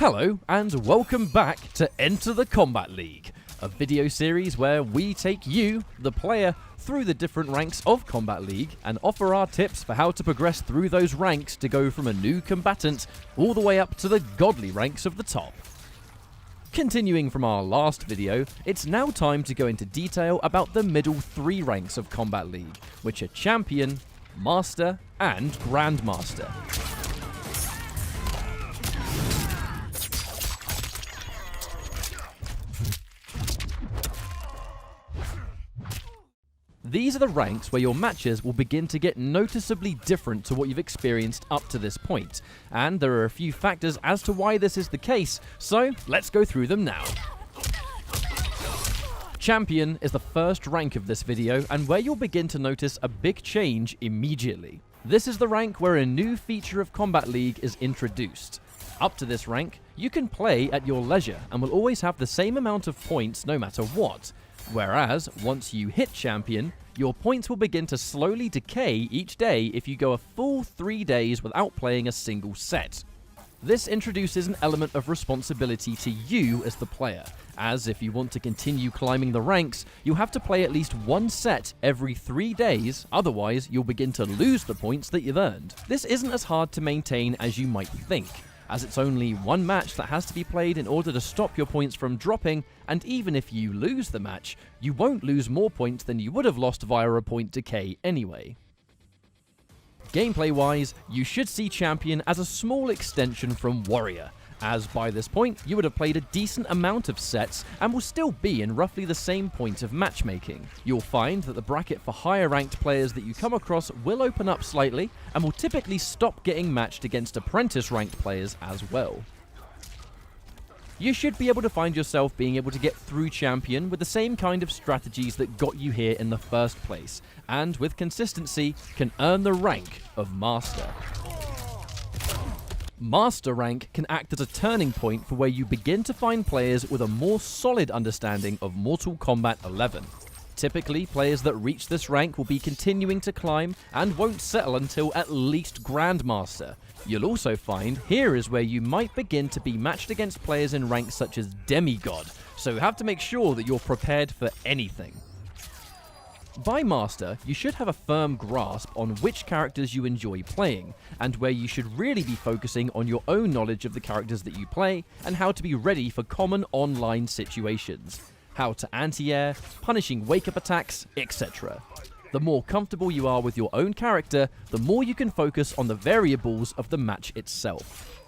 Hello and welcome back to Enter the Kombat League, a video series where we take you, the player, through the different ranks of Kombat League and offer our tips for how to progress through those ranks to go from a new combatant all the way up to the godly ranks of the top. Continuing from our last video, it's now time to go into detail about the middle three ranks of Kombat League, which are Champion, Master, and Grandmaster. These are the ranks where your matches will begin to get noticeably different to what you've experienced up to this point, and there are a few factors as to why this is the case, so let's go through them now. Champion is the first rank of this video, and where you'll begin to notice a big change immediately. This is the rank where a new feature of Kombat League is introduced. Up to this rank, you can play at your leisure and will always have the same amount of points no matter what. Whereas, once you hit Champion, your points will begin to slowly decay each day if you go a full 3 days without playing a single set. This introduces an element of responsibility to you as the player, as if you want to continue climbing the ranks, you'll have to play at least one set every 3 days, otherwise you'll begin to lose the points that you've earned. This isn't as hard to maintain as you might think, as it's only one match that has to be played in order to stop your points from dropping, and even if you lose the match, you won't lose more points than you would have lost via a point decay anyway. Gameplay-wise, you should see Champion as a small extension from Warrior, as by this point you would have played a decent amount of sets and will still be in roughly the same point of matchmaking. You'll find that the bracket for higher ranked players that you come across will open up slightly and will typically stop getting matched against apprentice ranked players as well. You should be able to find yourself being able to get through Champion with the same kind of strategies that got you here in the first place, and with consistency can earn the rank of Master. Master rank can act as a turning point for where you begin to find players with a more solid understanding of Mortal Kombat 11. Typically, players that reach this rank will be continuing to climb and won't settle until at least Grandmaster. You'll also find here is where you might begin to be matched against players in ranks such as Demigod, so have to make sure that you're prepared for anything. By Master, you should have a firm grasp on which characters you enjoy playing, and where you should really be focusing on your own knowledge of the characters that you play, and how to be ready for common online situations. How to anti-air, punishing wake-up attacks, etc. The more comfortable you are with your own character, the more you can focus on the variables of the match itself.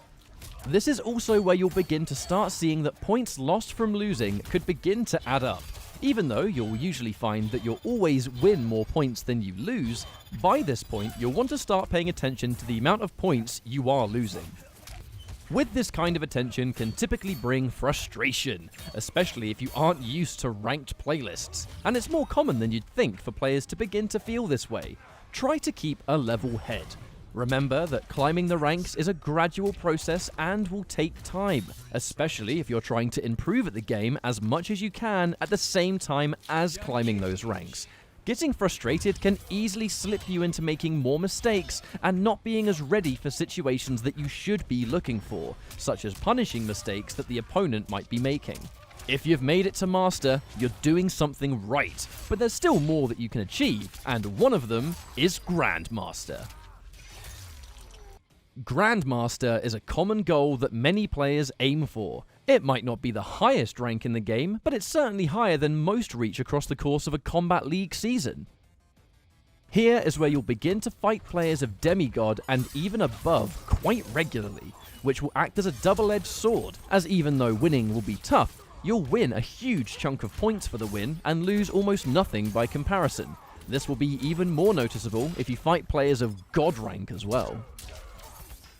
This is also where you'll begin to start seeing that points lost from losing could begin to add up. Even though you'll usually find that you'll always win more points than you lose, by this point you'll want to start paying attention to the amount of points you are losing. With this kind of attention can typically bring frustration, especially if you aren't used to ranked playlists, and it's more common than you'd think for players to begin to feel this way. Try to keep a level head. Remember that climbing the ranks is a gradual process and will take time, especially if you're trying to improve at the game as much as you can at the same time as climbing those ranks. Getting frustrated can easily slip you into making more mistakes and not being as ready for situations that you should be looking for, such as punishing mistakes that the opponent might be making. If you've made it to Master, you're doing something right, but there's still more that you can achieve, and one of them is Grandmaster. Grandmaster is a common goal that many players aim for. It might not be the highest rank in the game, but it's certainly higher than most reach across the course of a Kombat League season. Here is where you'll begin to fight players of Demigod and even above quite regularly, which will act as a double-edged sword, as even though winning will be tough, you'll win a huge chunk of points for the win and lose almost nothing by comparison. This will be even more noticeable if you fight players of God rank as well.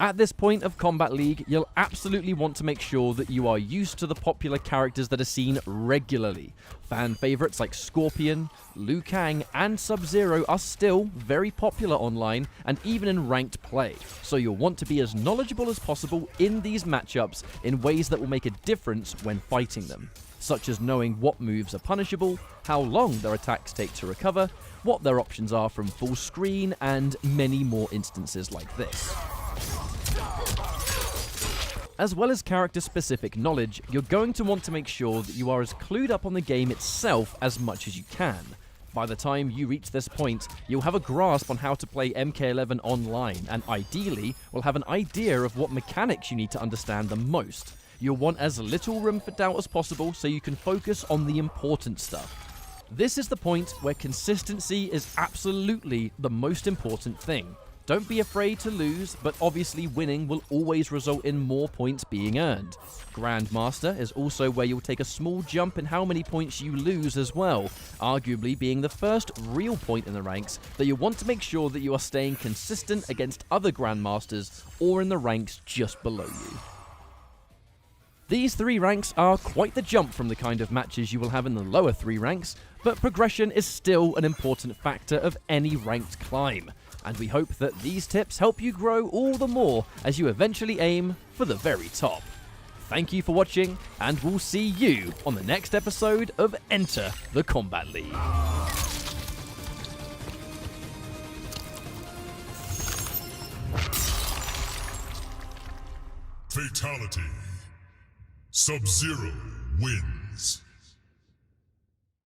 At this point of Kombat League, you'll absolutely want to make sure that you are used to the popular characters that are seen regularly. Fan favorites like Scorpion, Liu Kang, and Sub-Zero are still very popular online and even in ranked play, so you'll want to be as knowledgeable as possible in these matchups in ways that will make a difference when fighting them, such as knowing what moves are punishable, how long their attacks take to recover, what their options are from full screen, and many more instances like this. As well as character-specific knowledge, you're going to want to make sure that you are as clued up on the game itself as much as you can. By the time you reach this point, you'll have a grasp on how to play MK11 online, and ideally, will have an idea of what mechanics you need to understand the most. You'll want as little room for doubt as possible so you can focus on the important stuff. This is the point where consistency is absolutely the most important thing. Don't be afraid to lose, but obviously winning will always result in more points being earned. Grandmaster is also where you'll take a small jump in how many points you lose as well, arguably being the first real point in the ranks that you want to make sure that you are staying consistent against other Grandmasters or in the ranks just below you. These 3 ranks are quite the jump from the kind of matches you will have in the lower 3 ranks, but progression is still an important factor of any ranked climb. And we hope that these tips help you grow all the more as you eventually aim for the very top. Thank you for watching, and we'll see you on the next episode of Enter the Kombat League. Fatality. Sub-Zero wins.